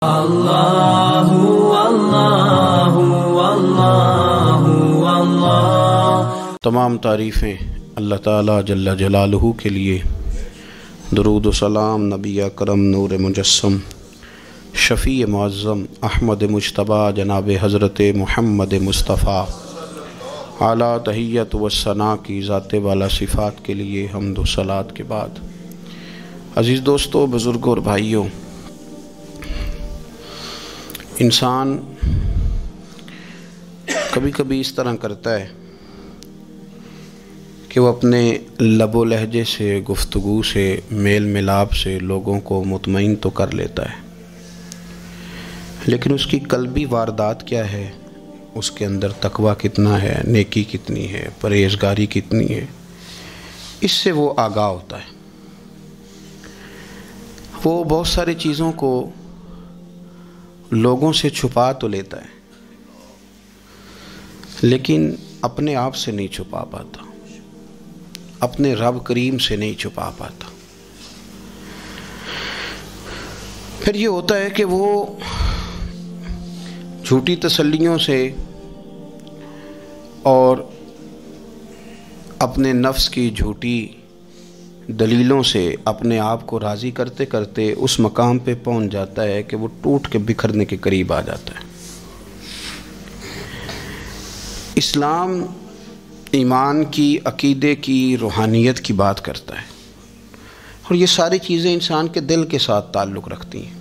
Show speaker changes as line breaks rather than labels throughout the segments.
اللہ اللہ اللہ اللہ۔
تمام تعریفیں اللہ تعالیٰ جل جلالہ کے لیے، درود و سلام نبی اکرم نور مجسم شفیع معظم احمد مجتبیٰ جناب حضرت محمد مصطفیٰ اعلیٰ تحیت و ثنا کی ذات والا صفات کے لیے حمد و صلات کے بعد، عزیز دوستو، بزرگوں اور بھائیوں، انسان کبھی کبھی اس طرح کرتا ہے کہ وہ اپنے لب و لہجے سے، گفتگو سے، میل ملاپ سے لوگوں کو مطمئن تو کر لیتا ہے، لیکن اس کی قلبی واردات کیا ہے، اس کے اندر تقویٰ کتنا ہے، نیکی کتنی ہے، پرہیزگاری کتنی ہے، اس سے وہ آگاہ ہوتا ہے۔ وہ بہت ساری چیزوں کو لوگوں سے چھپا تو لیتا ہے، لیکن اپنے آپ سے نہیں چھپا پاتا، اپنے رب کریم سے نہیں چھپا پاتا۔ پھر یہ ہوتا ہے کہ وہ جھوٹی تسلیوں سے اور اپنے نفس کی جھوٹی دلیلوں سے اپنے آپ کو راضی کرتے کرتے اس مقام پہ پہنچ جاتا ہے کہ وہ ٹوٹ کے بکھرنے کے قریب آ جاتا ہے۔ اسلام ایمان کی، عقیدے کی، روحانیت کی بات کرتا ہے، اور یہ ساری چیزیں انسان کے دل کے ساتھ تعلق رکھتی ہیں۔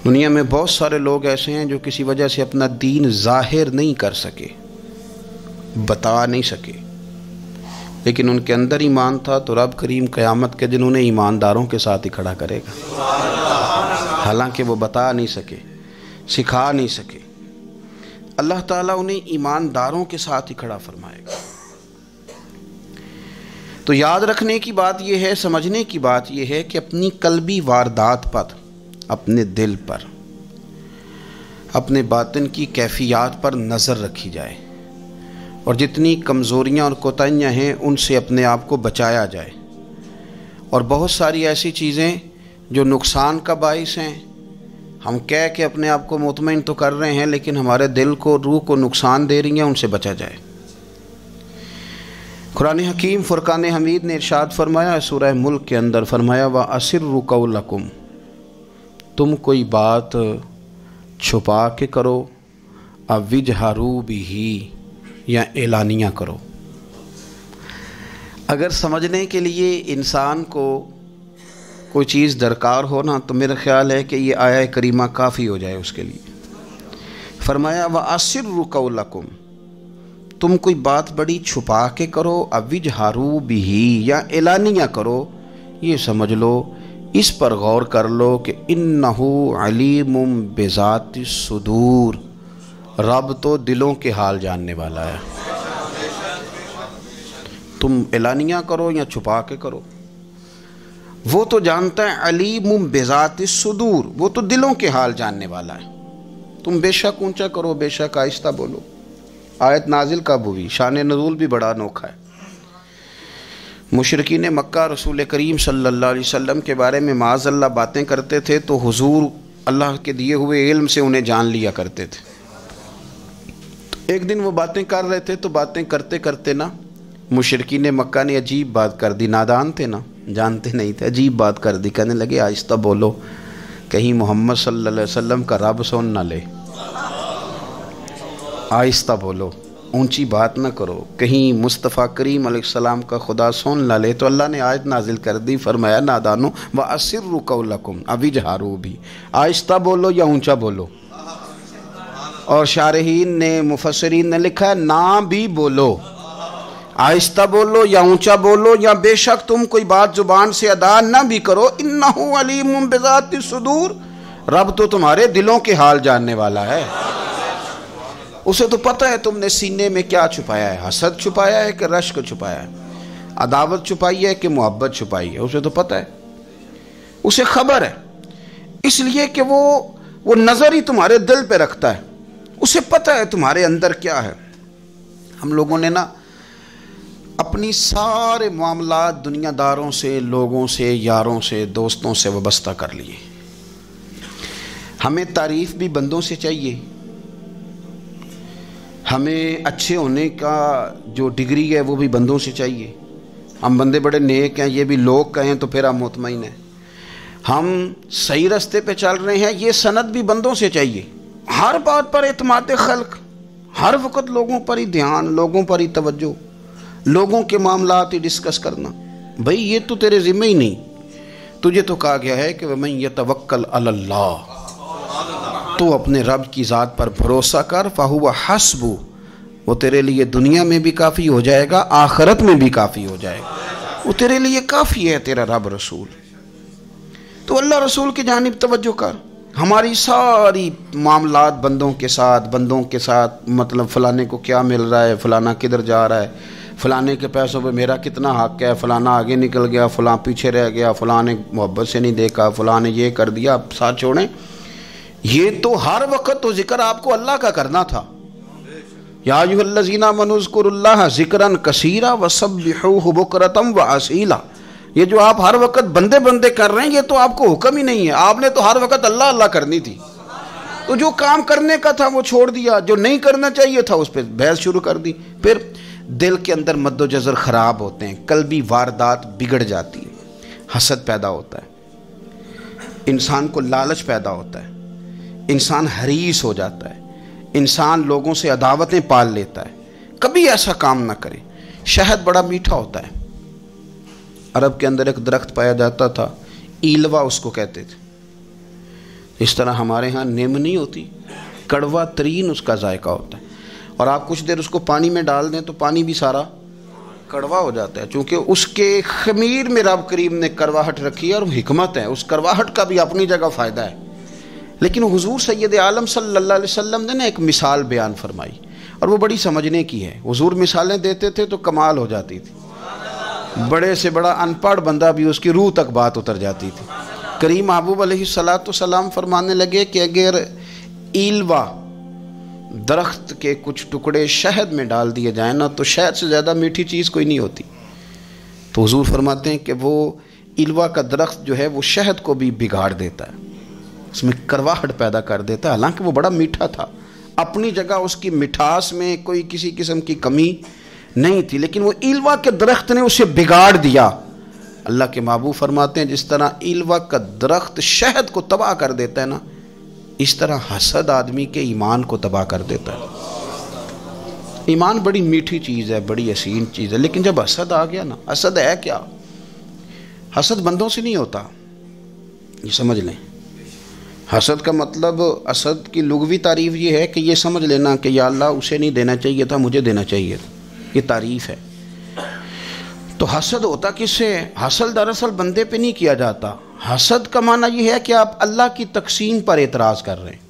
دنیا میں بہت سارے لوگ ایسے ہیں جو کسی وجہ سے اپنا دین ظاہر نہیں کر سکے، بتا نہیں سکے، لیکن ان کے اندر ایمان تھا، تو رب کریم قیامت کے دن انہیں ایمانداروں کے ساتھ ہی کھڑا کرے گا، حالانکہ وہ بتا نہیں سکے، سکھا نہیں سکے، اللہ تعالیٰ انہیں ایمانداروں کے ساتھ ہی کھڑا فرمائے گا۔ تو یاد رکھنے کی بات یہ ہے، سمجھنے کی بات یہ ہے کہ اپنی قلبی واردات پر، اپنے دل پر، اپنے باطن کی کیفیات پر نظر رکھی جائے، اور جتنی کمزوریاں اور کوتاہیاں ہیں ان سے اپنے آپ کو بچایا جائے، اور بہت ساری ایسی چیزیں جو نقصان کا باعث ہیں، ہم کہہ کے اپنے آپ کو مطمئن تو کر رہے ہیں لیکن ہمارے دل کو، روح کو نقصان دے رہی ہیں، ان سے بچا جائے۔ قرآن حکیم فرقان حمید نے ارشاد فرمایا، سورہ ملک کے اندر فرمایا، وَأَسِرُّوا قَوْلَكُمْ، تم کوئی بات چھپا کے کرو، أَوْ اجْهَرُوا بِهِ، یا اعلانیہ کرو۔ اگر سمجھنے کے لیے انسان کو کوئی چیز درکار ہو نا، تو میرا خیال ہے کہ یہ آیہ کریمہ کافی ہو جائے اس کے لیے۔ فرمایا وَأَسِرُّوا قَوْلَكُمْ، تم کوئی بات بڑی چھپا کے کرو، أَوْ اجْهَرُوا بِهِ، یا اعلانیہ کرو، یہ سمجھ لو، اس پر غور کر لو کہ إِنَّهُ عَلِيمٌ بِذَاتِ الصُّدُورِ، رب تو دلوں کے حال جاننے والا ہے۔ تم اعلانیہ کرو یا چھپا کے کرو، وہ تو جانتا ہے، علیم بذات الصدور، وہ تو دلوں کے حال جاننے والا ہے۔ تم بے شک اونچا کرو، بے شک آہستہ بولو۔ آیت نازل کب ہوئی؟ شان نزول بھی بڑا انوکھا ہے۔ مشرکین مکہ رسول کریم صلی اللہ علیہ وسلم کے بارے میں معاذ اللہ باتیں کرتے تھے، تو حضور اللہ کے دیے ہوئے علم سے انہیں جان لیا کرتے تھے۔ ایک دن وہ باتیں کر رہے تھے، تو باتیں کرتے کرتے نا مشرکین مکہ نے عجیب بات کر دی، نادان تھے نا، جانتے نہیں تھے، عجیب بات کر دی، کہنے لگے آہستہ بولو، کہیں محمد صلی اللہ علیہ وسلم کا رب سن نہ لے، آہستہ بولو، اونچی بات نہ کرو، کہیں مصطفیٰ کریم علیہ السلام کا خدا سن نہ لے۔ تو اللہ نے آیت نازل کر دی، فرمایا نادانو وَأَسِرُّوا قَوْلَكُمْ أَوْ اجْهَرُوا بِهِ، آہستہ بولو یا اونچا بولو۔ اور شارحین نے، مفسرین نے لکھا ہے نہ بھی بولو، آہستہ بولو یا اونچا بولو، یا بے شک تم کوئی بات زبان سے ادا نہ بھی کرو، إِنَّهُ عَلِيمٌ بِذَاتِ الصُّدُورِ، رب تو تمہارے دلوں کے حال جاننے والا ہے، اسے تو پتہ ہے تم نے سینے میں کیا چھپایا ہے، حسد چھپایا ہے کہ رشک چھپایا ہے، عداوت چھپائی ہے کہ محبت چھپائی ہے، اسے تو پتہ ہے، اسے خبر ہے، اس لیے کہ وہ نظر ہی تمہارے دل پہ رکھتا ہے، اسے پتہ ہے تمہارے اندر کیا ہے۔ ہم لوگوں نے نا اپنی سارے معاملات دنیا داروں سے، لوگوں سے، یاروں سے، دوستوں سے وابستہ کر لیے، ہمیں تعریف بھی بندوں سے چاہیے، ہمیں اچھے ہونے کا جو ڈگری ہے وہ بھی بندوں سے چاہیے. ہم بندے بڑے نیک ہیں یہ بھی لوگ کہیں تو پھر ہم مطمئن ہیں. ہم صحیح راستے پہ چل رہے ہیں یہ سند بھی بندوں سے چاہیے. ہر بات پر اعتماد خلق، ہر وقت لوگوں پر ہی دھیان، لوگوں پر ہی توجہ، لوگوں کے معاملات ہی ڈسکس کرنا. بھئی یہ تو تیرے ذمہ ہی نہیں. تجھے تو کہا گیا ہے کہ وَمَن يَتَوَكَّلْ عَلَى اللَّهِ، تو اپنے رب کی ذات پر بھروسہ کر، فَهُوَ حَسْبُ، وہ تیرے لیے دنیا میں بھی کافی ہو جائے گا، آخرت میں بھی کافی ہو جائے گا. وہ تیرے لیے کافی ہے تیرا رب رسول. تو اللہ رسول کی جانب توجہ کر. ہماری ساری معاملات بندوں کے ساتھ مطلب فلانے کو کیا مل رہا ہے، فلانا کدھر جا رہا ہے، فلانے کے پیسوں پہ میرا کتنا حق ہے، فلانا آگے نکل گیا، فلاں پیچھے رہ گیا، فلاں نے محبت سے نہیں دیکھا، فلاں نے یہ کر دیا. ساتھ چھوڑیں، یہ تو ہر وقت تو ذکر آپ کو اللہ کا کرنا تھا. یا ایھا الذین آمنوا اذکروا اللہ ذکرا کثیرا وسبحوہ بکرۃ واسیلا. یہ جو آپ ہر وقت بندے کر رہے ہیں یہ تو آپ کو حکم ہی نہیں ہے. آپ نے تو ہر وقت اللہ اللہ کرنی تھی. تو جو کام کرنے کا تھا وہ چھوڑ دیا، جو نہیں کرنا چاہیے تھا اس پہ بحث شروع کر دی. پھر دل کے اندر مد و جزر خراب ہوتے ہیں، قلبی واردات بگڑ جاتی ہے، حسد پیدا ہوتا ہے، انسان کو لالچ پیدا ہوتا ہے، انسان حریص ہو جاتا ہے، انسان لوگوں سے عداوتیں پال لیتا ہے. کبھی ایسا کام نہ کرے. شہد بڑا میٹھا ہوتا ہے. عرب کے اندر ایک درخت پایا جاتا تھا، ایلوا اس کو کہتے تھے. اس طرح ہمارے ہاں نیم نہیں ہوتی، کڑوا ترین اس کا ذائقہ ہوتا ہے. اور آپ کچھ دیر اس کو پانی میں ڈال دیں تو پانی بھی سارا کڑوا ہو جاتا ہے، چونکہ اس کے خمیر میں رب کریم نے کرواہٹ رکھی ہے اور حکمت ہے. اس کرواہٹ کا بھی اپنی جگہ فائدہ ہے. لیکن حضور سید عالم صلی اللہ علیہ وسلم نے ایک مثال بیان فرمائی اور وہ بڑی سمجھنے کی ہے. حضور مثالیں دیتے تھے تو کمال ہو جاتی تھی. بڑے سے بڑا ان پڑھ بندہ بھی اس کی روح تک بات اتر جاتی تھی. کریم محبوب علیہ السلام فرمانے لگے کہ اگر ایلوا درخت کے کچھ ٹکڑے شہد میں ڈال دیے جائیں نا تو شہد سے زیادہ میٹھی چیز کوئی نہیں ہوتی. تو حضور فرماتے ہیں کہ وہ ایلوا کا درخت جو ہے وہ شہد کو بھی بگاڑ دیتا ہے، اس میں کرواہٹ پیدا کر دیتا ہے. حالانکہ وہ بڑا میٹھا تھا، اپنی جگہ اس کی مٹھاس میں کوئی کسی قسم کی کمی نہیں تھی، لیکن وہ ایلوا کے درخت نے اسے بگاڑ دیا. اللہ کے محبوب فرماتے ہیں جس طرح ایلوا کا درخت شہد کو تباہ کر دیتا ہے نا، اس طرح حسد آدمی کے ایمان کو تباہ کر دیتا ہے. ایمان بڑی میٹھی چیز ہے، بڑی حسین چیز ہے، لیکن جب حسد آ گیا نا، حسد ہے کیا؟ حسد بندوں سے نہیں ہوتا، یہ سمجھ لیں. حسد کا مطلب، حسد کی لغوی تعریف یہ ہے کہ یہ سمجھ لینا کہ یا اللہ اسے نہیں دینا چاہیے تھا، مجھے دینا چاہیے تھا. یہ تعریف ہے. تو حسد ہوتا کس سے؟ حسد دراصل بندے پہ نہیں کیا جاتا. حسد کا معنی یہ ہے کہ آپ اللہ کی تقسیم پر اعتراض کر رہے ہیں.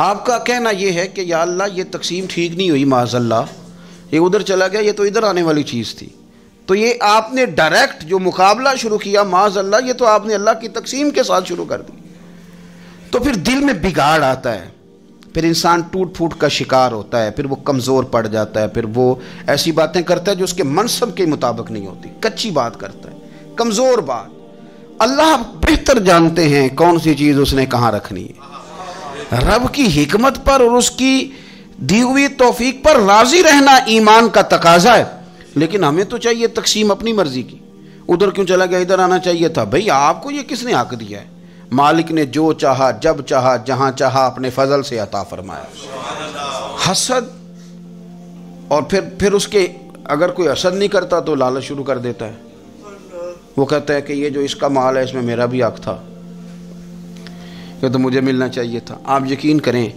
آپ کا کہنا یہ ہے کہ یا اللہ یہ تقسیم ٹھیک نہیں ہوئی، معاذ اللہ یہ ادھر چلا گیا، یہ تو ادھر آنے والی چیز تھی. تو یہ آپ نے ڈائریکٹ جو مقابلہ شروع کیا، معاذ اللہ یہ تو آپ نے اللہ کی تقسیم کے ساتھ شروع کر دی. تو پھر دل میں بگاڑ آتا ہے، پھر انسان ٹوٹ پھوٹ کا شکار ہوتا ہے، پھر وہ کمزور پڑ جاتا ہے، پھر وہ ایسی باتیں کرتا ہے جو اس کے منصب کے مطابق نہیں ہوتی، کچی بات کرتا ہے، کمزور بات. اللہ بہتر جانتے ہیں کون سی چیز اس نے کہاں رکھنی ہے. رب کی حکمت پر اور اس کی دی ہوئی توفیق پر راضی رہنا ایمان کا تقاضا ہے. لیکن ہمیں تو چاہیے تقسیم اپنی مرضی کی. ادھر کیوں چلا گیا، ادھر آنا چاہیے تھا. بھئی آپ کو یہ کس نے حق دیا ہے؟ مالک نے جو چاہا، جب چاہا، جہاں چاہا اپنے فضل سے عطا فرمایا. حسد، اور پھر اس کے اگر کوئی حسد نہیں کرتا تو لالچ شروع کر دیتا ہے. وہ کہتا ہے کہ یہ جو اس کا مال ہے اس میں میرا بھی حق تھا، یہ تو مجھے ملنا چاہیے تھا. آپ یقین کریں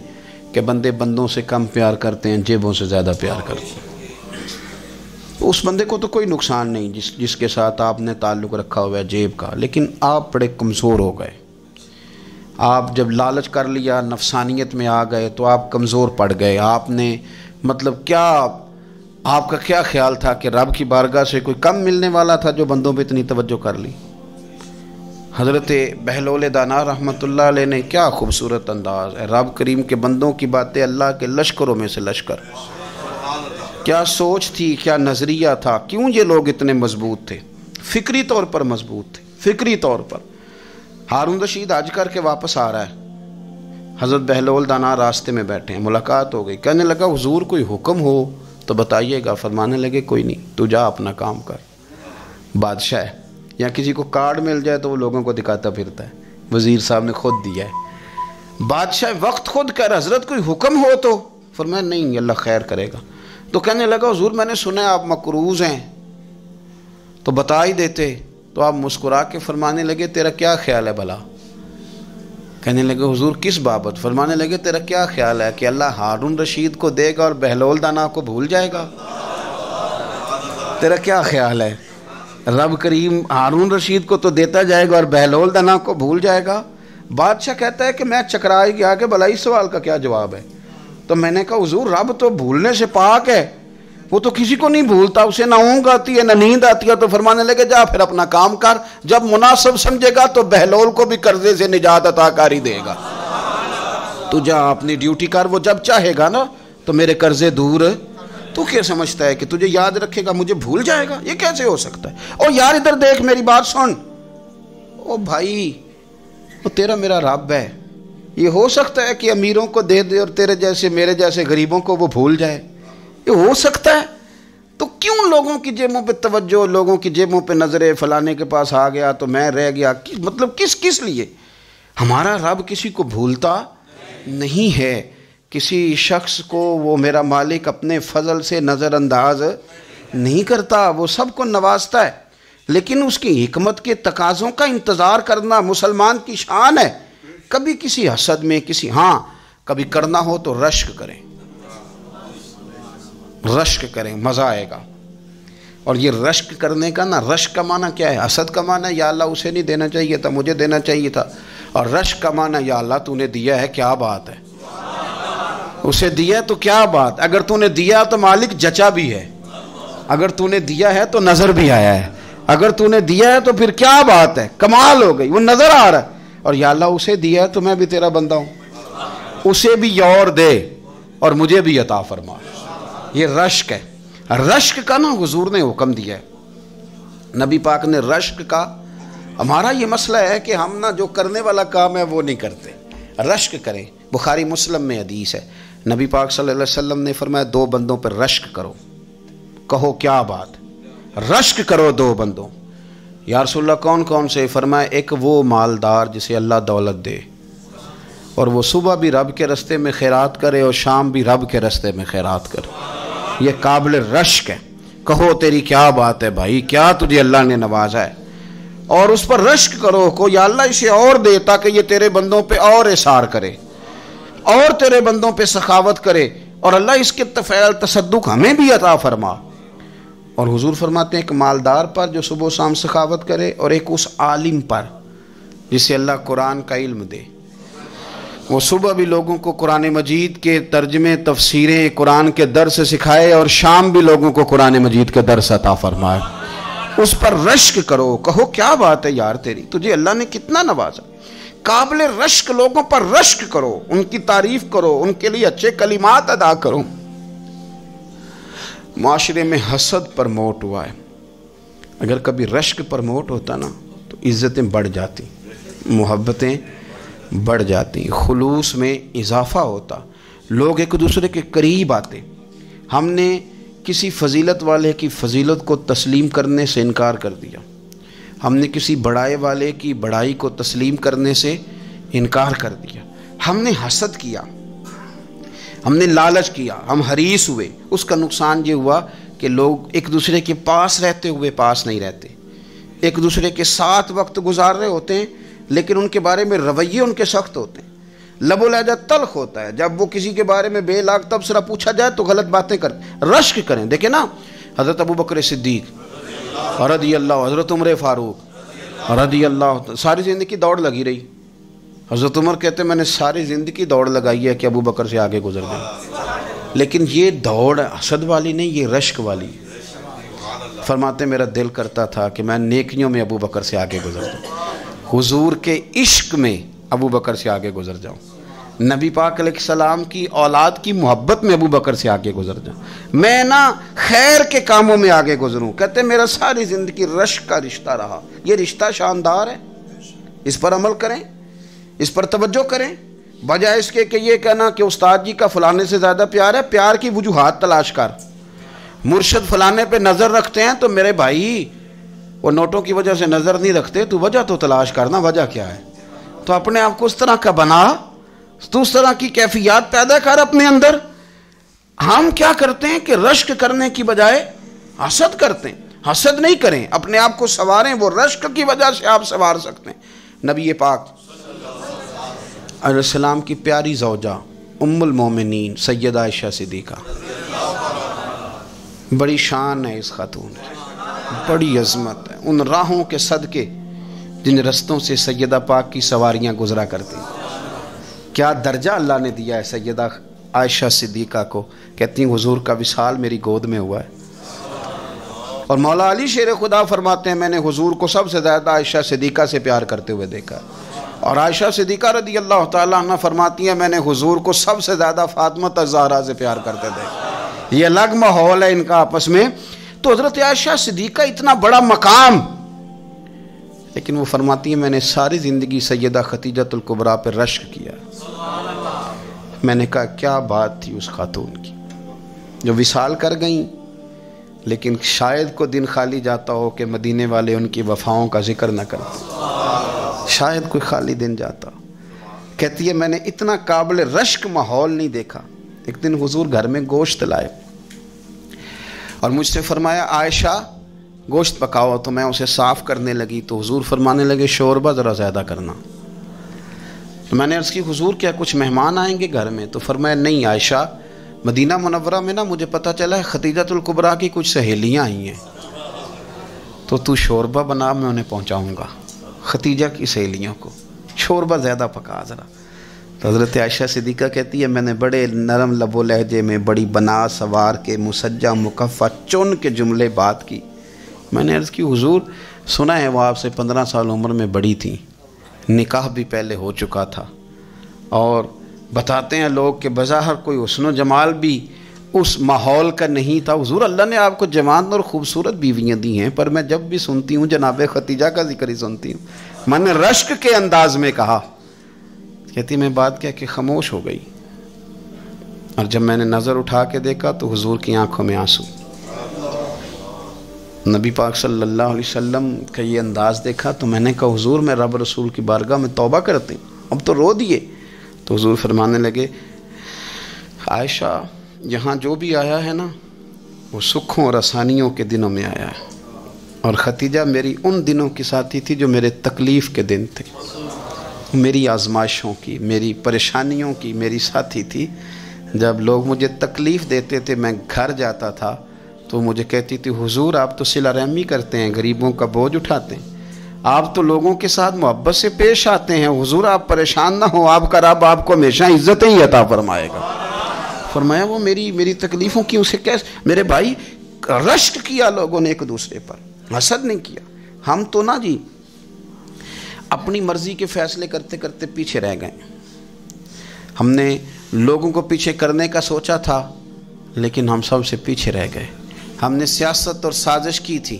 کہ بندے بندوں سے کم پیار کرتے ہیں، جیبوں سے زیادہ پیار کرتے ہیں. اس بندے کو تو کوئی نقصان نہیں جس کے ساتھ آپ نے تعلق رکھا ہوا ہے جیب کا، لیکن آپ بڑے کمزور ہو گئے. آپ جب لالچ کر لیا، نفسانیت میں آ گئے تو آپ کمزور پڑ گئے. آپ نے مطلب کیا، آپ کا کیا خیال تھا کہ رب کی بارگاہ سے کوئی کم ملنے والا تھا جو بندوں پہ اتنی توجہ کر لی. حضرت بہلول دانا رحمۃ اللہ علیہ نے کیا خوبصورت انداز ہے. رب کریم کے بندوں کی باتیں اللہ کے لشکروں میں سے لشکر. کیا سوچ تھی، کیا نظریہ تھا. کیوں یہ لوگ اتنے مضبوط تھے؟ فکری طور پر مضبوط تھے، فکری طور پر. ہارون رشید حج کر کے واپس آ رہا ہے، حضرت بہلول دانا راستے میں بیٹھے ہیں، ملاقات ہو گئی، کہنے لگا حضور کوئی حکم ہو تو بتائیے گا۔ فرمانے لگے کوئی نہیں، تو جا اپنا کام کر۔ بادشاہ ہے، یا کسی کو کارڈ مل جائے تو وہ لوگوں کو دکھاتا پھرتا ہے، وزیر صاحب نے خود دیا ہے۔ بادشاہ وقت خود کہہ رہا حضرت کوئی حکم ہو تو؟ فرمایا نہیں، اللہ خیر کرے گا۔ تو کہنے لگا حضور میں نے سنا ہے آپ مقروض ہیں، تو بتا ہی دیتے۔ تو آپ مسکرا کے فرمانے لگے تیرا کیا خیال ہے بھلا؟ کہنے لگے حضور کس بابت؟ فرمانے لگے تیرا کیا خیال ہے کہ اللہ ہارون رشید کو دے گا اور بہلول دانا کو بھول جائے گا؟ تیرا کیا خیال ہے؟ رب کریم ہارون رشید کو تو دیتا جائے گا اور بہلول دانا کو بھول جائے گا؟ بادشاہ کہتا ہے کہ میں چکرا ہی گیا کہ بھلا اس سوال کا کیا جواب ہے؟ تو میں نے کہا حضور رب تو بھولنے سے پاک ہے، وہ تو کسی کو نہیں بھولتا، اسے نہ اونگ آتی ہے نہ نیند آتی ہے۔ تو فرمانے لگے جا پھر اپنا کام کر، جب مناسب سمجھے گا تو بہلول کو بھی قرضے سے نجات عطا کاری دے گا۔ تو جا اپنی ڈیوٹی کر، وہ جب چاہے گا نا تو میرے قرضے دور۔ تو کیا سمجھتا ہے کہ تجھے یاد رکھے گا مجھے بھول جائے گا؟ یہ کیسے ہو سکتا ہے؟ او یار ادھر دیکھ میری بات سن۔ او بھائی وہ تیرا میرا رب ہے، یہ ہو سکتا ہے کہ امیروں کو دے دے اور تیرے جیسے میرے جیسے غریبوں کو وہ بھول جائے؟ یہ ہو سکتا ہے؟ تو کیوں لوگوں کی جیبوں پہ توجہ، لوگوں کی جیبوں پہ نظریں، فلانے کے پاس آ گیا تو میں رہ گیا، مطلب کس لیے؟ ہمارا رب کسی کو بھولتا نہیں ہے، کسی شخص کو وہ میرا مالک اپنے فضل سے نظر انداز نہیں کرتا، وہ سب کو نوازتا ہے، لیکن اس کی حکمت کے تقاضوں کا انتظار کرنا مسلمان کی شان ہے۔ کبھی کسی حسد میں کبھی کرنا ہو تو رشک کریں، مزہ آئے گا۔ اور یہ رشک کرنے کا نا، رشک کا معنی کیا ہے؟ حسد کا معنی یا اللہ اسے نہیں دینا چاہیے تھا، مجھے دینا چاہیے تھا، اور رشک کا معنی یا اللہ تو نے دیا ہے، کیا بات ہے، اسے دیا تو کیا بات، اگر تو نے دیا تو مالک جچا بھی ہے، اگر تو نے دیا ہے تو نظر بھی آیا ہے، اگر تو نے دیا ہے تو پھر کیا بات ہے، کمال ہو گئی، وہ نظر آ رہا ہے۔ اور یا اللہ اسے دیا ہے تو میں بھی تیرا بندہ ہوں، اسے بھی اور دے اور مجھے بھی عطا فرما۔ یہ رشک ہے۔ رشک کا نا حضور نے حکم دیا ہے، نبی پاک نے رشک کا۔ ہمارا یہ مسئلہ ہے کہ ہم نا جو کرنے والا کام ہے وہ نہیں کرتے، رشک کریں۔ بخاری مسلم میں حدیث ہے، نبی پاک صلی اللہ علیہ وسلم نے فرمایا 2 بندوں پر رشک کرو۔ کہو کیا بات؟ رشک کرو 2 بندوں۔ یا رسول اللہ کون کون سے؟ فرمایا ایک وہ مالدار جسے اللہ دولت دے اور وہ صبح بھی رب کے رستے میں خیرات کرے اور شام بھی رب کے رستے میں خیرات کرے، یہ قابل رشک ہے۔ کہو تیری کیا بات ہے بھائی، کیا تجھے اللہ نے نوازا ہے، اور اس پر رشک کرو کو یا اللہ اسے اور دے تاکہ یہ تیرے بندوں پہ اور اثار کرے اور تیرے بندوں پہ سخاوت کرے، اور اللہ اس کے فعل تصدق ہمیں بھی عطا فرما۔ اور حضور فرماتے ہیں ایک مالدار پر جو صبح و شام سخاوت کرے، اور ایک اس عالم پر جسے اللہ قرآن کا علم دے، وہ صبح بھی لوگوں کو قرآن مجید کے ترجمے، تفسیریں، قرآن کے درس سکھائے، اور شام بھی لوگوں کو قرآن مجید کے درس عطا فرمائے۔ اس پر رشک کرو، کہو کیا بات ہے یار تیری، تجھے اللہ نے کتنا نوازا۔ قابل رشک لوگوں پر رشک کرو، ان کی تعریف کرو، ان کے لیے اچھے کلمات ادا کرو۔ معاشرے میں حسد پرموٹ ہوا ہے، اگر کبھی رشک پرموٹ ہوتا نا تو عزتیں بڑھ جاتی، محبتیں بڑھ جاتی، خلوص میں اضافہ ہوتا، لوگ ایک دوسرے کے قریب آتے۔ ہم نے کسی فضیلت والے کی فضیلت کو تسلیم کرنے سے انکار کر دیا، ہم نے کسی بڑائی والے کی بڑائی کو تسلیم کرنے سے انکار کر دیا، ہم نے حسد کیا، ہم نے لالچ کیا، ہم حریص ہوئے۔ اس کا نقصان یہ ہوا کہ لوگ ایک دوسرے کے پاس رہتے ہوئے پاس نہیں رہتے، ایک دوسرے کے ساتھ وقت گزار رہے ہوتے ہیں لیکن ان کے بارے میں رویے ان کے سخت ہوتے ہیں، لب و لہجہ تلخ ہوتا ہے، جب وہ کسی کے بارے میں بے لاگ تبصرہ پوچھا جائے تو غلط باتیں کریں۔ رشک کریں، دیکھیں نا حضرت ابو بکر صدیق رضی اللہ، حضرت عمر فاروق رضی اللہ، ساری زندگی دوڑ لگی رہی۔ حضرت عمر کہتے ہیں میں نے ساری زندگی دوڑ لگائی ہے کہ ابو بکر سے آگے گزر جائیں، لیکن یہ دوڑ حسد والی نہیں، یہ رشک والی۔ فرماتے میرا دل کرتا تھا کہ میں نیکیوں میں ابو بکر سے آگے گزر جاؤں، حضور کے عشق میں ابو بکر سے آگے گزر جاؤں، نبی پاک علیہ السلام کی اولاد کی محبت میں ابو بکر سے آگے گزر جاؤں، میں نا خیر کے کاموں میں آگے گزروں۔ کہتے میرا ساری زندگی رشک کا رشتہ رہا، یہ رشتہ شاندار ہے، اس پر عمل کریں، اس پر توجہ کریں، بجائے اس کے کہ یہ کہنا کہ استاد جی کا فلانے سے زیادہ پیار ہے، پیار کی وجوہات تلاش کر۔ مرشد فلانے پہ نظر رکھتے ہیں تو میرے بھائی وہ نوٹوں کی وجہ سے نظر نہیں رکھتے، تو وجہ تو تلاش کرنا، وجہ کیا ہے؟ تو اپنے آپ کو اس طرح کا بنا، تو اس طرح کی کیفیات پیدا کر اپنے اندر۔ ہم کیا کرتے ہیں کہ رشک کرنے کی بجائے حسد کرتے ہیں۔ حسد نہیں کریں، اپنے آپ کو سنواریں، وہ رشک کی وجہ سے آپ سنوار سکتے ہیں۔ نبی پاک علیہ السلام کی پیاری زوجہ ام المومنین سیدہ عائشہ صدیقہ، بڑی شان ہے اس خاتون کی، بڑی عظمت ہے ان راہوں کے صدقے جن رستوں سے سیدہ پاک کی سواریاں گزرا کرتی۔ کیا درجہ اللہ نے دیا ہے سیدہ عائشہ صدیقہ کو، کہتی ہیں حضور کا وصال میری گود میں ہوا ہے۔ اور مولا علی شیر خدا فرماتے ہیں میں نے حضور کو سب سے زیادہ عائشہ صدیقہ سے پیار کرتے ہوئے دیکھا، اور عائشہ صدیقہ رضی اللہ تعالیٰ عنہ فرماتی ہیں میں نے حضور کو سب سے زیادہ فاطمہ الزہرا سے پیار کرتے دیکھا۔ یہ الگ ماحول ہے ان کا آپس میں۔ تو حضرت عائشہ صدیقہ اتنا بڑا مقام، لیکن وہ فرماتی ہیں میں نے ساری زندگی سیدہ خدیجۃ الکبریٰ پر رشک کیا۔ میں نے کہا کیا بات تھی اس خاتون کی جو وصال کر گئیں، لیکن شاید کو دن خالی جاتا ہو کہ مدینے والے ان کی وفاؤں کا ذکر نہ کرتے، شاید کوئی خالی دن جاتا۔ کہتی ہے میں نے اتنا قابل رشک ماحول نہیں دیکھا۔ ایک دن حضور گھر میں گوشت لائے اور مجھ سے فرمایا عائشہ گوشت پکاؤ، تو میں اسے صاف کرنے لگی تو حضور فرمانے لگے شوربہ ذرا زیادہ کرنا۔ تو میں نے عرض کی حضور کیا کچھ مہمان آئیں گے گھر میں؟ تو فرمایا نہیں عائشہ، مدینہ منورہ میں نا مجھے پتہ چلا ہے خدیجۃ الکبریٰ کی کچھ سہیلیاں آئی ہیں، تو شوربہ بنا، میں انہیں پہنچاؤں گا، خدیجہ کی سہیلیوں کو شوربہ زیادہ پکا ذرا۔ تو حضرت عائشہ صدیقہ کہتی ہے میں نے بڑے نرم لب و لہجے میں بڑی بنا سوار کے مسجع مکفہ چن کے جملے بات کی۔ میں نے عرض کی حضور سنا ہے وہ آپ سے 15 سال عمر میں بڑی تھیں، نکاح بھی پہلے ہو چکا تھا، اور بتاتے ہیں لوگ کہ بظاہر کوئی حسن و جمال بھی اس ماحول کا نہیں تھا۔ حضور اللہ نے آپ کو جوان اور خوبصورت بیویاں دی ہیں، پر میں جب بھی سنتی ہوں جناب خدیجہ کا ذکر ہی سنتی ہوں۔ میں نے رشک کے انداز میں کہا، کہتی میں بات کیا کہ خاموش ہو گئی، اور جب میں نے نظر اٹھا کے دیکھا تو حضور کی آنکھوں میں آنسو۔ نبی پاک صلی اللہ علیہ وسلم کا یہ انداز دیکھا تو میں نے کہا حضور میں رب رسول کی بارگاہ میں توبہ کرتی ہوں، اب تو رو دیے۔ تو حضور فرمانے لگے عائشہ یہاں جو بھی آیا ہے نا وہ سکھوں اور آسانیوں کے دنوں میں آیا ہے، اور خدیجہ میری ان دنوں کی ساتھی تھی جو میرے تکلیف کے دن تھے، میری آزمائشوں کی، میری پریشانیوں کی میری ساتھی تھی۔ جب لوگ مجھے تکلیف دیتے تھے میں گھر جاتا تھا تو مجھے کہتی تھی حضور آپ تو صلہ رحمی کرتے ہیں، غریبوں کا بوجھ اٹھاتے ہیں، آپ تو لوگوں کے ساتھ محبت سے پیش آتے ہیں، حضور آپ پریشان نہ ہو، آپ کا رب آپ کو ہمیشہ عزتیں ہی عطا فرمائے گا۔ فرمایا وہ میری تکلیفوں کی اسے کیسے؟ میرے بھائی رشک کیا لوگوں نے ایک دوسرے پر، حسد نہیں کیا۔ ہم تو نا جی اپنی مرضی کے فیصلے کرتے کرتے پیچھے رہ گئے۔ ہم نے لوگوں کو پیچھے کرنے کا سوچا تھا لیکن ہم سب سے پیچھے رہ گئے۔ ہم نے سیاست اور سازش کی تھی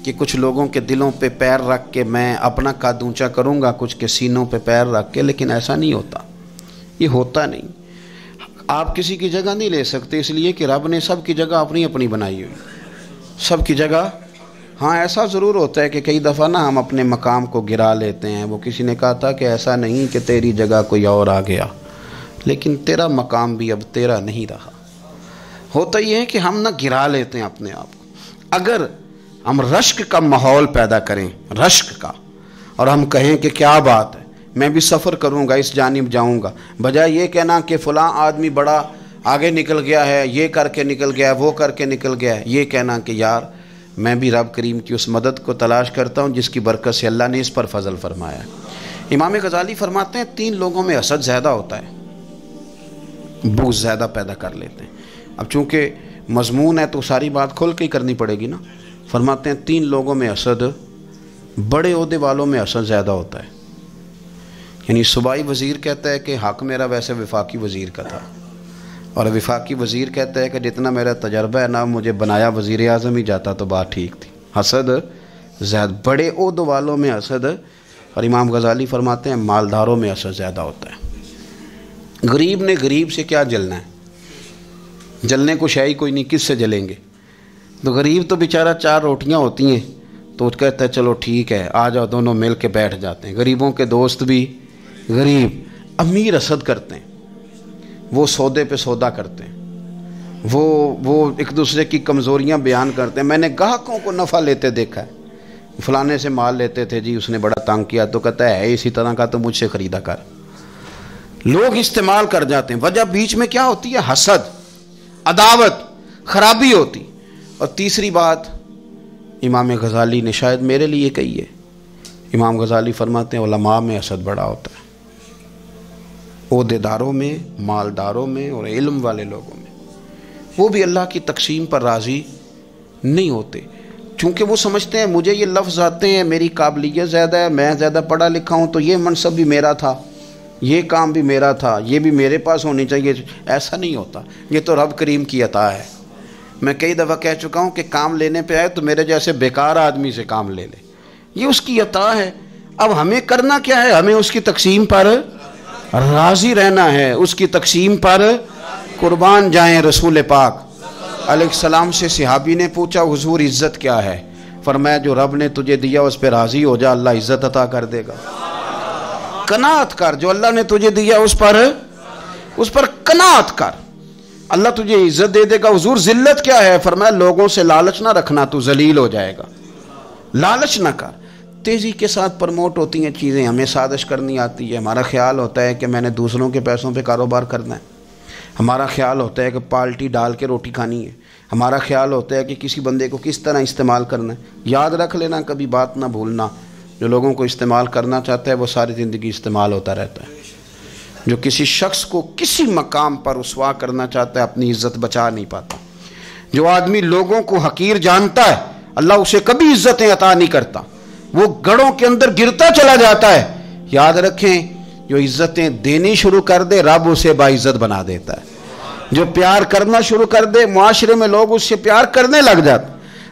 کہ کچھ لوگوں کے دلوں پہ پیر رکھ کے میں اپنا قد اونچا کروں گا، کچھ کے سینوں پہ پیر رکھ کے، لیکن ایسا نہیں ہوتا، یہ ہوتا نہیں۔ آپ کسی کی جگہ نہیں لے سکتے، اس لیے کہ رب نے سب کی جگہ اپنی اپنی بنائی ہوئی، سب کی جگہ۔ ہاں ایسا ضرور ہوتا ہے کہ کئی دفعہ نا ہم اپنے مقام کو گرا لیتے ہیں۔ وہ کسی نے کہا تھا کہ ایسا نہیں کہ تیری جگہ کوئی اور آ گیا، لیکن تیرا مقام بھی اب تیرا نہیں رہا۔ ہوتا یہ ہے کہ ہم نہ گرا لیتے ہیں اپنے آپ کو۔ اگر ہم رشک کا ماحول پیدا کریں، رشک کا، اور ہم کہیں کہ کیا بات ہے میں بھی سفر کروں گا، اس جانب جاؤں گا، بجائے یہ کہنا کہ فلاں آدمی بڑا آگے نکل گیا ہے، یہ کر کے نکل گیا ہے، وہ کر کے نکل گیا ہے، یہ کہنا کہ یار میں بھی رب کریم کی اس مدد کو تلاش کرتا ہوں جس کی برکت سے اللہ نے اس پر فضل فرمایا ہے۔ امام غزالی فرماتے ہیں 3 لوگوں میں حسد زیادہ ہوتا ہے، بغض زیادہ پیدا کر لیتے ہیں۔ اب چونکہ مضمون ہے تو ساری بات کھول کے ہی کرنی پڑے گی نا۔ فرماتے ہیں 3 لوگوں میں حسد، بڑے عہدے والوں میں حسد زیادہ ہوتا ہے۔ یعنی صوبائی وزیر کہتا ہے کہ حق میرا ویسے وفاقی وزیر کا تھا، اور وفاقی وزیر کہتا ہے کہ جتنا میرا تجربہ ہے نا مجھے بنایا وزیر اعظم ہی جاتا تو بات ٹھیک تھی۔ حسد زیادہ، بڑے عہدوں والوں میں حسد، اور امام غزالی فرماتے ہیں مالداروں میں اثر زیادہ ہوتا ہے۔ غریب نے غریب سے کیا جلنا ہے؟ جلنے کو شے ہی کوئی نہیں، کس سے جلیں گے؟ تو غریب تو بیچارہ 4 روٹیاں ہوتی ہیں تو وہ کہتا ہے چلو ٹھیک ہے آ جاؤ، دونوں مل کے بیٹھ جاتے ہیں۔ غریبوں کے دوست بھی غریب۔ امیر حسد کرتے ہیں، وہ سودے پہ سودا کرتے ہیں، وہ ایک دوسرے کی کمزوریاں بیان کرتے ہیں۔ میں نے گاہکوں کو نفع لیتے دیکھا ہے، فلانے سے مال لیتے تھے جی، اس نے بڑا تنگ کیا تو کہتا ہے اسی طرح کا تو مجھ سے خریدا کر۔ لوگ استعمال کر جاتے ہیں، وجہ بیچ میں کیا ہوتی ہے؟ حسد، عداوت، خرابی ہوتی۔ اور تیسری بات امام غزالی نے شاید میرے لیے کہی ہے، امام غزالی فرماتے ہیں علماء میں حسد بڑا ہوتا ہے، عہدیداروں میں، مالداروں میں اور علم والے لوگوں میں۔ وہ بھی اللہ کی تقسیم پر راضی نہیں ہوتے، چونکہ وہ سمجھتے ہیں مجھے یہ لفظ آتے ہیں، میری قابلیت زیادہ ہے، میں زیادہ پڑھا لکھا ہوں تو یہ منصب بھی میرا تھا، یہ کام بھی میرا تھا، یہ بھی میرے پاس ہونی چاہیے۔ ایسا نہیں ہوتا، یہ تو رب کریم کی عطا ہے۔ میں کئی دفعہ کہہ چکا ہوں کہ کام لینے پہ آئے تو میرے جیسے بیکار آدمی سے کام لے لے، یہ اس کی عطا ہے۔ اب ہمیں کرنا کیا ہے؟ ہمیں اس کی تقسیم پر راضی رہنا ہے، اس کی تقسیم پر قربان جائیں۔ رسول پاک علیہ السلام سے صحابی نے پوچھا حضور عزت کیا ہے؟ فرمایا جو رب نے تجھے دیا اس پہ راضی ہو جا، اللہ عزت عطا کر دے گا۔ قناعت کر، جو اللہ نے تجھے دیا اس پر قناعت کر، اللہ تجھے عزت دے دے گا۔ حضور ذلت کیا ہے؟ فرمایا لوگوں سے لالچ نہ رکھنا، تو ذلیل ہو جائے گا، لالچ نہ کر۔ تیزی کے ساتھ پرموٹ ہوتی ہیں چیزیں، ہمیں سازش کرنی آتی ہے، ہمارا خیال ہوتا ہے کہ میں نے دوسروں کے پیسوں پہ کاروبار کرنا ہے، ہمارا خیال ہوتا ہے کہ پالٹی ڈال کے روٹی کھانی ہے، ہمارا خیال ہوتا ہے کہ کسی بندے کو کس طرح استعمال کرنا ہے۔ یاد رکھ لینا، کبھی بات نہ بھولنا، جو لوگوں کو استعمال کرنا چاہتا ہے وہ ساری زندگی استعمال ہوتا رہتا ہے۔ جو کسی شخص کو کسی مقام پر رسوا کرنا چاہتا ہے اپنی عزت بچا نہیں پاتا۔ جو آدمی لوگوں کو حقیر جانتا ہے اللہ اسے کبھی عزتیں عطا نہیں کرتا، وہ گڑھوں کے اندر گرتا چلا جاتا ہے۔ یاد رکھیں جو عزتیں دینی شروع کر دے رب اسے باعزت بنا دیتا ہے، جو پیار کرنا شروع کر دے معاشرے میں لوگ اس سے پیار کرنے لگ جاتے۔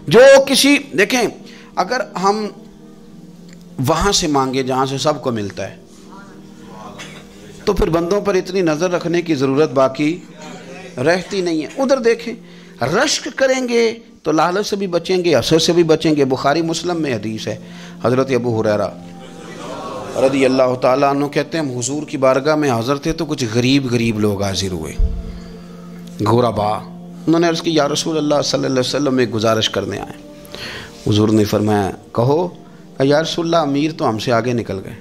جو کسی دیکھیں اگر ہم وہاں سے مانگے جہاں سے سب کو ملتا ہے تو پھر بندوں پر اتنی نظر رکھنے کی ضرورت باقی رہتی نہیں ہے۔ ادھر دیکھیں رشک کریں گے تو لالچ سے بھی بچیں گے، حسد سے بھی بچیں گے۔ بخاری مسلم میں حدیث ہے، حضرت ابو ہریرہ رضی اللہ تعالیٰ عنہ کہتے ہیں ہم حضور کی بارگاہ میں حاضر تھے تو کچھ غریب لوگ حاضر ہوئے، غربا۔ انہوں نے عرض کی یا رسول اللہ صلی اللہ علیہ وسلم ایک گزارش کرنے آئے۔ حضور نے فرمایا کہو۔ یا رسول اللہ امیر تو ہم سے آگے نکل گئے۔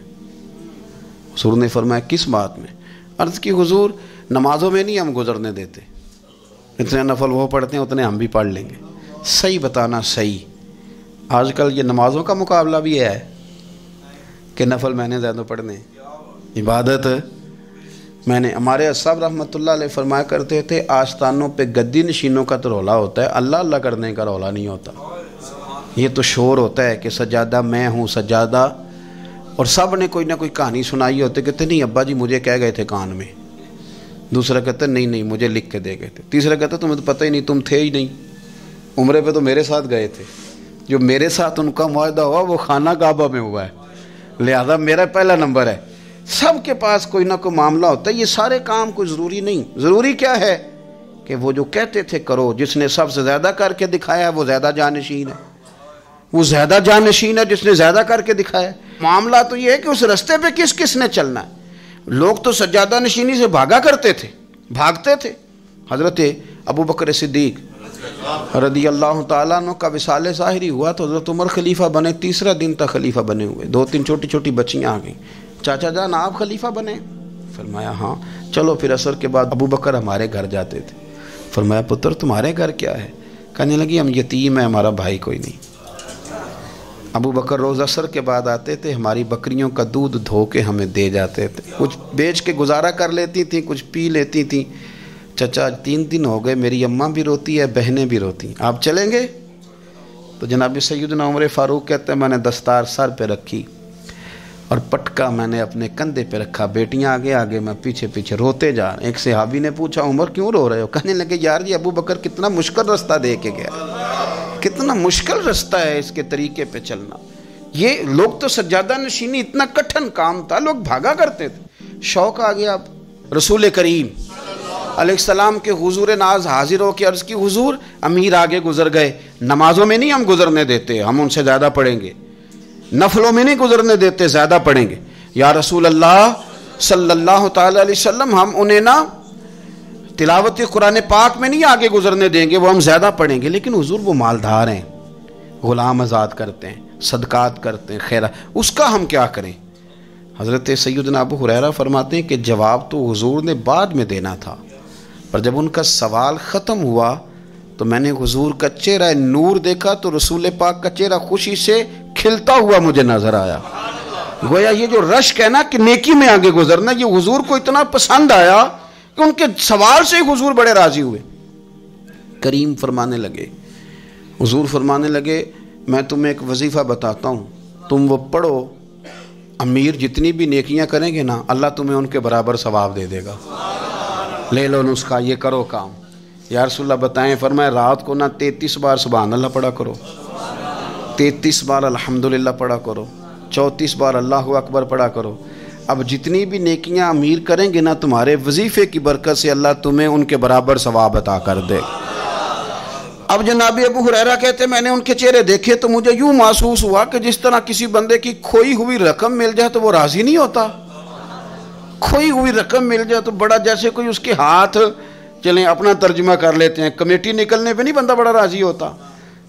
حضور نے فرمایا کس بات میں؟ عرض کی حضور نمازوں میں نہیں ہم گزرنے دیتے، اتنے نفل وہ پڑھتے ہیں اتنے ہم بھی پڑھ لیں گے۔ صحیح بتانا صحیح، آج کل یہ نمازوں کا مقابلہ بھی ہے کہ نفل میں نے زیادہ پڑھنے، عبادت میں نے۔ ہمارے صاحب رحمۃ اللہ علیہ فرمایا کرتے تھے آستانوں پہ گدی نشینوں کا تو رولا ہوتا ہے، اللہ اللہ کرنے کا رولا نہیں ہوتا۔ یہ تو شور ہوتا ہے کہ سجادہ میں ہوں سجادہ، اور سب نے کوئی نہ کوئی کہانی سنائی ہوتی، کہتے نہیں ابا جی مجھے کہہ گئے تھے کان میں، دوسرا کہتا نہیں مجھے لکھ کے دے گئے تھے، تیسرا کہتا تمہیں تو پتہ ہی نہیں، تم تھے ہی نہیں، عمرے پہ تو میرے ساتھ گئے تھے، جو میرے ساتھ ان کا معاہدہ ہوا وہ خانہ کعبہ میں ہوا ہے، لہذا میرا پہلا نمبر ہے۔ سب کے پاس کوئی نہ کوئی معاملہ ہوتا ہے، یہ سارے کام کوئی ضروری نہیں۔ ضروری کیا ہے کہ وہ جو کہتے تھے کرو، جس نے سب سے زیادہ کر کے دکھایا وہ زیادہ جانشین ہے، وہ زیادہ جانشین ہے جس نے زیادہ کر کے دکھایا۔ معاملہ تو یہ ہے کہ اس رستے پہ کس نے چلنا ہے۔ لوگ تو سجادہ نشینی سے بھاگا کرتے تھے، بھاگتے تھے۔ حضرت ابو بکر صدیق رضی اللہ تعالیٰ عنہ کا وصال ظاہری ہوا تو حضرت عمر خلیفہ بنے، تیسرا دن تک خلیفہ بنے ہوئے، 2-3 چھوٹی چھوٹی بچیاں آ گئیں، چاچا جان آپ خلیفہ بنے؟ فرمایا ہاں۔ چلو پھر عصر کے بعد ابو بکر ہمارے گھر جاتے تھے۔ فرمایا پتر تمہارے گھر کیا ہے؟ کہنے لگی ہم یتیم ہیں، ہمارا بھائی کوئی نہیں۔ ابو بکر روز عصر کے بعد آتے تھے، ہماری بکریوں کا دودھ دھو کے ہمیں دے جاتے تھے، کچھ بیچ کے گزارا کر لیتی تھیں، کچھ پی لیتی تھیں۔ چچا 3 دن ہو گئے، میری اماں بھی روتی ہے، بہنیں بھی روتی ہیں، آپ چلیں گے؟ تو جناب سیدنا عمر فاروق کہتے ہیں میں نے دستار سر پہ رکھی اور پٹکا میں نے اپنے کندھے پہ رکھا، بیٹیاں آگے آگے میں پیچھے پیچھے روتے جا۔ ایک صحابی نے پوچھا عمر کیوں رو رہے ہو؟ کہنے لگے یار یہ ابو بکر کتنا مشکل رستہ دے کے گیا، کتنا مشکل رستہ ہے اس کے طریقے پہ چلنا۔ یہ لوگ تو سجادہ نشینی اتنا کٹھن کام تھا، لوگ بھاگا کرتے تھے. شوق آ گیا. اب رسول کریم علیہ السلام کے حضور ناز حاضر ہو کے عرض کی حضور امیر آگے گزر گئے، نمازوں میں نہیں ہم گزرنے دیتے، ہم ان سے زیادہ پڑھیں گے، نفلوں میں نہیں گزرنے دیتے، زیادہ پڑھیں گے. یا رسول اللہ صلی اللہ تعالی علیہ وسلم ہم انہیں نا تلاوت قرآن پاک میں نہیں آگے گزرنے دیں گے، وہ ہم زیادہ پڑھیں گے. لیکن حضور وہ مالدار ہیں، غلام آزاد کرتے ہیں، صدقات کرتے ہیں، خیرات، اس کا ہم کیا کریں؟ حضرت سیدنا ابو ہریرہ فرماتے ہیں کہ جواب تو حضور نے بعد میں دینا تھا، پر جب ان کا سوال ختم ہوا تو میں نے حضور کا چہرہ نور دیکھا تو رسول پاک کا چہرہ خوشی سے کھلتا ہوا مجھے نظر آیا. گویا یہ جو رشک ہے نا کہ نیکی میں آگے گزرنا، یہ حضور کو اتنا پسند آیا کہ ان کے سوال سے حضور بڑے راضی ہوئے. کریم فرمانے لگے، حضور فرمانے لگے میں تمہیں ایک وظیفہ بتاتا ہوں، تم وہ پڑھو، امیر جتنی بھی نیکیاں کریں گے نا اللہ تمہیں ان کے برابر ثواب دے دے گا. لے لو نسخہ، یہ کرو کام. یا رسول اللہ بتائیں، فرمائے رات کو نا 33 بار سبحان اللہ پڑھا کرو، 33 بار الحمدللہ پڑھا کرو، 34 بار اللہ اکبر پڑھا کرو. اب جتنی بھی نیکیاں امیر کریں گے نا تمہارے وظیفے کی برکت سے اللہ تمہیں ان کے برابر ثواب عطا کر دے. اب جناب ابو ہریرہ کہتے میں نے ان کے چہرے دیکھے تو مجھے یوں محسوس ہوا کہ جس طرح کسی بندے کی کھوئی ہوئی رقم مل جائے تو وہ راضی نہیں ہوتا. کھوئی ہوئی رقم مل جائے تو بڑا جیسے کوئی اس کے ہاتھ چلیں اپنا ترجمہ کر لیتے ہیں، کمیٹی نکلنے پہ نہیں بندہ بڑا راضی ہوتا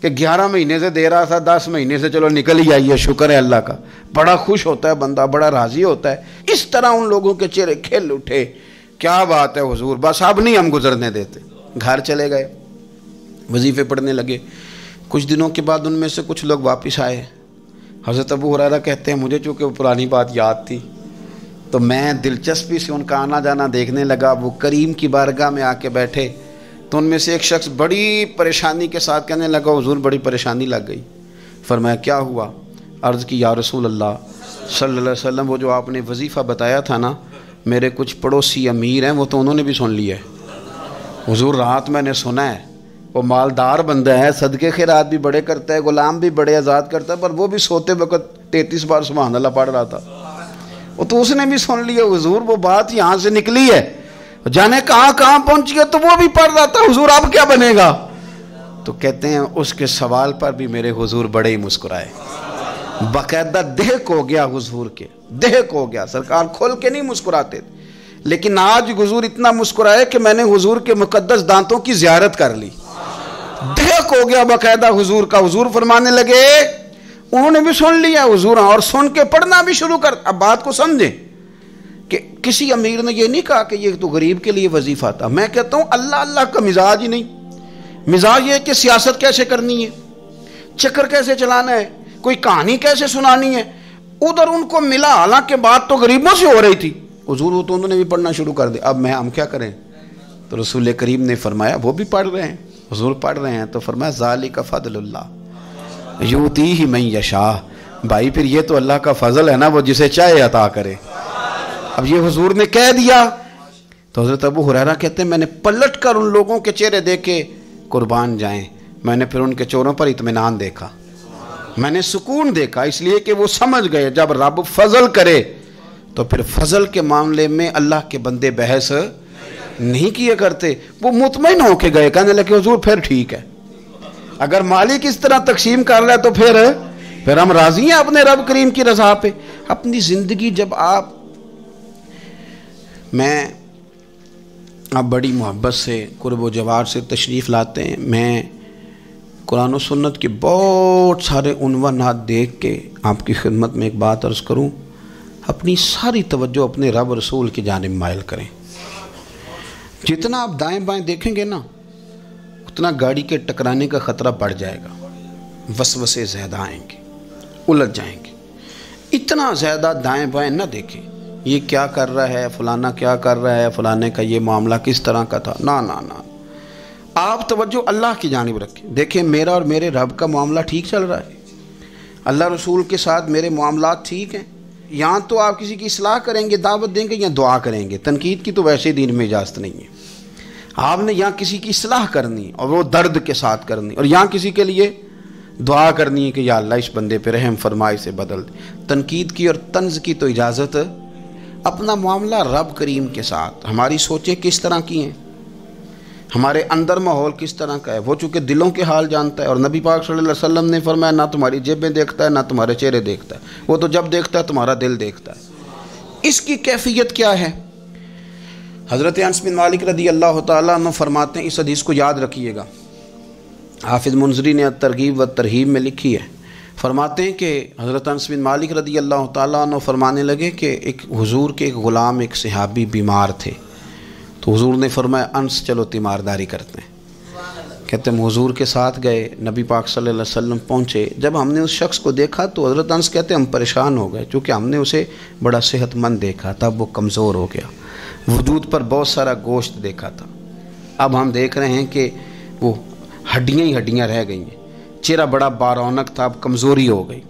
کہ 11 مہینے سے دے رہا تھا، 10 مہینے سے چلو نکل ہی آئی ہے، شکر ہے اللہ کا. بڑا خوش ہوتا ہے بندہ، بڑا راضی ہوتا ہے. اس طرح ان لوگوں کے چہرے کھل اٹھے. کیا بات ہے حضور، بس اب نہیں ہم گزرنے دیتے. گھر چلے گئے، وظیفے پڑھنے لگے. کچھ دنوں کے بعد ان میں سے کچھ لوگ واپس آئے. حضرت ابو ہریرہ کہتے ہیں مجھے چونکہ وہ پرانی بات یاد تھی تو میں دلچسپی سے ان کا آنا جانا دیکھنے لگا. وہ کریم کی بارگاہ میں آ کے بیٹھے تو ان میں سے ایک شخص بڑی پریشانی کے ساتھ کہنے لگا حضور بڑی پریشانی لگ گئی. فرمایا کیا ہوا؟ عرض کی یا رسول اللہ صلی اللہ علیہ وسلم وہ جو آپ نے وظیفہ بتایا تھا نا، میرے کچھ پڑوسی امیر ہیں وہ تو انہوں نے بھی سن لیا ہے. حضور رات میں نے سنا ہے وہ مالدار بندہ ہے، صدقے خیرات بھی بڑے کرتا ہے، غلام بھی بڑے آزاد کرتا ہے، پر وہ بھی سوتے وقت 33 بار سبحان اللہ پڑھ رہا تھا. وہ تو اس نے بھی سن لیا حضور، وہ بات یہاں سے نکلی ہے، جانے کہاں کہاں پہنچ گیا تو وہ بھی پڑھ رہا تھا. حضور اب کیا بنے گا؟ تو کہتے ہیں اس کے سوال پر بھی میرے حضور بڑے ہی مسکرائے. باقاعدہ دہک ہو گیا حضور کے، دہک ہو گیا. سرکار کھول کے نہیں مسکراتے تھے، لیکن آج حضور اتنا مسکرائے کہ میں نے حضور کے مقدس دانتوں کی زیارت کر لی. دہک ہو گیا باقاعدہ حضور کا. حضور فرمانے لگے انہوں نے بھی سن لیا حضور، اور سن کے پڑھنا بھی شروع کر. اب بات کو سمجھیں کہ کسی امیر نے یہ نہیں کہا کہ یہ تو غریب کے لیے وظیفہ تھا. میں کہتا ہوں اللہ اللہ کا مزاج ہی نہیں. مزاج یہ کہ سیاست کیسے کرنی ہے، چکر کیسے چلانا ہے، کوئی کہانی کیسے سنانی ہے. ادھر ان کو ملا، حالانکہ بات تو غریبوں سے ہو رہی تھی. حضور وہ تو انہوں نے بھی پڑھنا شروع کر دیا. اب ہم کیا کریں؟ تو رسول کریم نے فرمایا وہ بھی پڑھ رہے ہیں، حضور پڑھ رہے ہیں تو فرمایا ذالک فضل اللہ یؤتیہ من یشاء. بھائی پھر یہ تو اللہ کا فضل ہے نا، وہ جسے چاہے عطا کرے. اب یہ حضور نے کہہ دیا تو حضرت ابو ہریرہ کہتے ہیں میں نے پلٹ کر ان لوگوں کے چہرے دیکھے، قربان جائیں میں نے پھر ان کے چہروں پر اطمینان دیکھا، میں نے سکون دیکھا. اس لیے کہ وہ سمجھ گئے جب رب فضل کرے تو پھر فضل کے معاملے میں اللہ کے بندے بحث نہیں کیے کرتے. وہ مطمئن ہو کے گئے، کہنے لگے حضور پھر ٹھیک ہے، اگر مالک اس طرح تقسیم کر رہا ہے تو پھر ہم راضی ہیں اپنے رب کریم کی رضا پہ. اپنی زندگی جب آپ بڑی محبت سے قرب و جوار سے تشریف لاتے ہیں، میں قرآن و سنت کے بہت سارے عنوانات دیکھ کے آپ کی خدمت میں ایک بات عرض کروں. اپنی ساری توجہ اپنے رب رسول کی جانب مائل کریں. جتنا آپ دائیں بائیں دیکھیں گے نا اتنا گاڑی کے ٹکرانے کا خطرہ بڑھ جائے گا. وسوسے زیادہ آئیں گے، الجھ جائیں گے. اتنا زیادہ دائیں بائیں نہ دیکھیں یہ کیا کر رہا ہے، فلانا کیا کر رہا ہے، فلانے کا یہ معاملہ کس طرح کا تھا. نہ آپ توجہ اللہ کی جانب رکھیں. دیکھیں میرا اور میرے رب کا معاملہ ٹھیک چل رہا ہے، اللہ رسول کے ساتھ میرے معاملات ٹھیک ہیں. یہاں تو آپ کسی کی اصلاح کریں گے، دعوت دیں گے یا دعا کریں گے. تنقید کی تو ویسے دین میں اجازت نہیں ہے. آپ نے یہاں کسی کی اصلاح کرنی اور وہ درد کے ساتھ کرنی، اور یہاں کسی کے لیے دعا کرنی ہے کہ یا اللہ اس بندے پہ رحم فرما، اسے بدل دے۔ تنقید کی اور طنز کی تو اجازت، اپنا معاملہ رب کریم کے ساتھ، ہماری سوچیں کس طرح کی ہیں، ہمارے اندر ماحول کس طرح کا ہے، وہ چونکہ دلوں کے حال جانتا ہے۔ اور نبی پاک صلی اللہ علیہ وسلم نے فرمایا نہ تمہاری جیبیں دیکھتا ہے نہ تمہارے چہرے دیکھتا ہے، وہ تو جب دیکھتا ہے تمہارا دل دیکھتا ہے۔ اس کی کیفیت کیا ہے؟ حضرت انس بن مالک رضی اللہ تعالیٰ عنہ فرماتے ہیں، اس حدیث کو یاد رکھیے گا، حافظ منذری نے ترغیب و ترہیب میں لکھی ہے، فرماتے ہیں کہ حضرت انس بن مالک رضی اللہ تعالیٰ عنہ فرمانے لگے کہ ایک حضور کے ایک غلام، ایک صحابی بیمار تھے، تو حضور نے فرمایا انس چلو تیمارداری کرتے ہیں۔ کہتے ہیں حضور کے ساتھ گئے، نبی پاک صلی اللہ علیہ وسلم پہنچے، جب ہم نے اس شخص کو دیکھا تو حضرت انس کہتے ہیں ہم پریشان ہو گئے، چونکہ ہم نے اسے بڑا صحت مند دیکھا تھا، وہ کمزور ہو گیا، وجود پر بہت سارا گوشت دیکھا تھا، اب ہم دیکھ رہے ہیں کہ وہ ہڈیاں ہی ہڈیاں رہ گئی ہیں، چہرہ بڑا بارونق تھا، اب کمزوری ہو گئی۔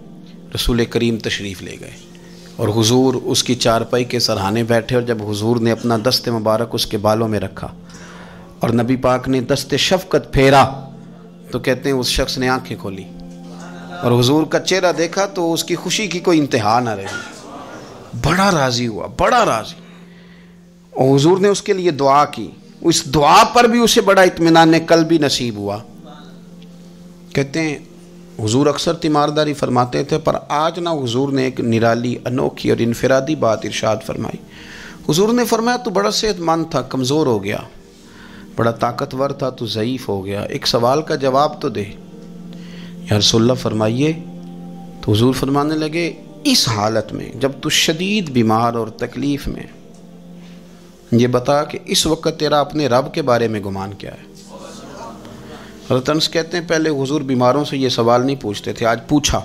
رسول کریم تشریف لے گئے اور حضور اس کی چارپائی کے سرہانے بیٹھے، اور جب حضور نے اپنا دست مبارک اس کے بالوں میں رکھا اور نبی پاک نے دست شفقت پھیرا تو کہتے ہیں اس شخص نے آنکھیں کھولی اور حضور کا چہرہ دیکھا تو اس کی خوشی کی کوئی انتہا نہ رہی، بڑا راضی ہوا، بڑا راضی، اور حضور نے اس کے لیے دعا کی، اس دعا پر بھی اسے بڑا اطمینان قلب بھی نصیب ہوا۔ کہتے ہیں حضور اکثر تیمارداری فرماتے تھے، پر آج نہ حضور نے ایک نرالی، انوکھی اور انفرادی بات ارشاد فرمائی۔ حضور نے فرمایا تو بڑا صحت مند تھا، کمزور ہو گیا، بڑا طاقتور تھا تو ضعیف ہو گیا، ایک سوال کا جواب تو دے۔ یا رسول اللہ فرمائیے، تو حضور فرمانے لگے اس حالت میں جب تو شدید بیمار اور تکلیف میں، یہ بتا کہ اس وقت تیرا اپنے رب کے بارے میں گمان کیا ہے؟ حضرت انس کہتے ہیں پہلے حضور بیماروں سے یہ سوال نہیں پوچھتے تھے، آج پوچھا،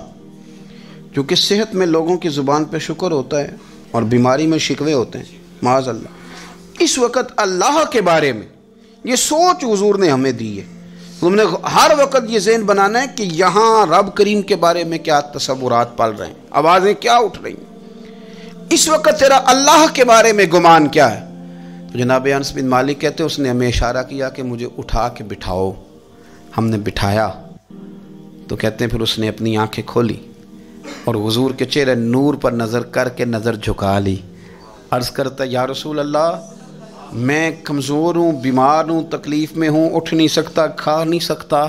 کیونکہ صحت میں لوگوں کی زبان پہ شکر ہوتا ہے اور بیماری میں شکوے ہوتے ہیں، معاذ اللہ۔ اس وقت اللہ کے بارے میں یہ سوچ حضور نے ہمیں دی ہے، تم نے ہر وقت یہ ذہن بنانا ہے کہ یہاں رب کریم کے بارے میں کیا تصورات پل رہے ہیں، آوازیں کیا اٹھ رہی ہیں، اس وقت تیرا اللہ کے بارے میں گمان کیا ہے؟ تو جناب انس بن مالک کہتے ہیں اس نے ہمیں اشارہ کیا کہ مجھے اٹھا کے بٹھاؤ، ہم نے بٹھایا، تو کہتے ہیں پھر اس نے اپنی آنکھیں کھولی اور حضور کے چہرے نور پر نظر کر کے نظر جھکا لی، عرض کرتا یا رسول اللہ میں کمزور ہوں، بیمار ہوں، تکلیف میں ہوں، اٹھ نہیں سکتا، کھا نہیں سکتا،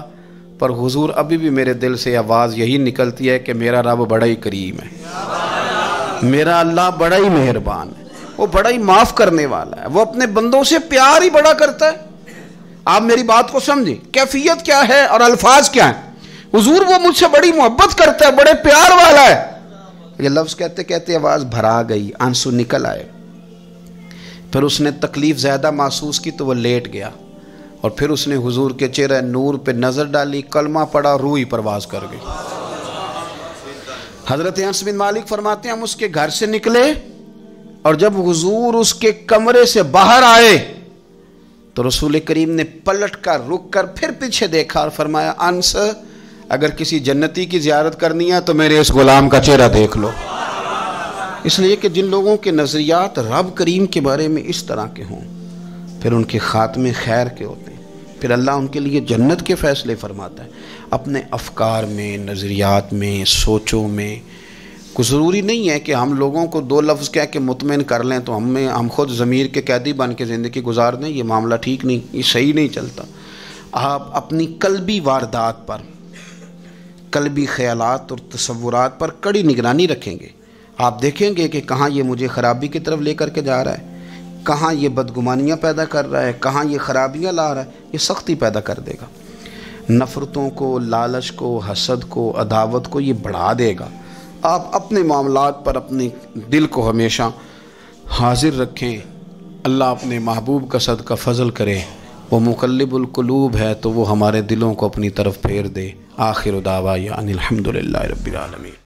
پر حضور ابھی بھی میرے دل سے آواز یہی نکلتی ہے کہ میرا رب بڑا ہی کریم ہے، میرا اللہ بڑا ہی مہربان ہے، وہ بڑا ہی معاف کرنے والا ہے، وہ اپنے بندوں سے پیار ہی بڑا کرتا ہے۔ آپ میری بات کو سمجھیں، کیفیت کیا ہے اور الفاظ کیا ہیں؟ حضور وہ مجھ سے بڑی محبت کرتا ہے، بڑے پیار والا ہے۔ یہ لفظ کہتے کہتے آواز بھرا گئی، آنسو نکل آئے، پھر اس نے تکلیف زیادہ محسوس کی تو وہ لیٹ گیا، اور پھر اس نے حضور کے چہرے نور پہ نظر ڈالی، کلمہ پڑھا، روح ہی پرواز کر گئی۔ حضرت انس بن مالک فرماتے ہیں ہم اس کے گھر سے نکلے، اور جب حضور اس کے کمرے سے باہر آئے تو رسول کریم نے پلٹ کر رک کر پھر پیچھے دیکھا اور فرمایا انس اگر کسی جنتی کی زیارت کرنی ہے تو میرے اس غلام کا چہرہ دیکھ لو۔ اس لیے کہ جن لوگوں کے نظریات رب کریم کے بارے میں اس طرح کے ہوں پھر ان کے خاتمے خیر کے ہوتے ہیں، پھر اللہ ان کے لیے جنت کے فیصلے فرماتا ہے۔ اپنے افکار میں، نظریات میں، سوچوں میں کوئی ضروری نہیں ہے کہ ہم لوگوں کو دو لفظ کہہ کے مطمئن کر لیں تو ہم خود ضمیر کے قیدی بن کے زندگی گزار دیں، یہ معاملہ ٹھیک نہیں، یہ صحیح نہیں چلتا۔ آپ اپنی قلبی واردات پر، قلبی خیالات اور تصورات پر کڑی نگرانی رکھیں گے، آپ دیکھیں گے کہ کہاں یہ مجھے خرابی کی طرف لے کر کے جا رہا ہے، کہاں یہ بدگمانیاں پیدا کر رہا ہے، کہاں یہ خرابیاں لا رہا ہے، یہ سختی پیدا کر دے گا، نفرتوں کو، لالچ کو، حسد کو، عداوت کو یہ بڑھا دے گا۔ آپ اپنے معاملات پر اپنے دل کو ہمیشہ حاضر رکھیں، اللہ اپنے محبوب کا صدقہ فضل کرے، وہ مقلب القلوب ہے تو وہ ہمارے دلوں کو اپنی طرف پھیر دے۔ آخر دعوانا ان الحمدللہ رب العالمین۔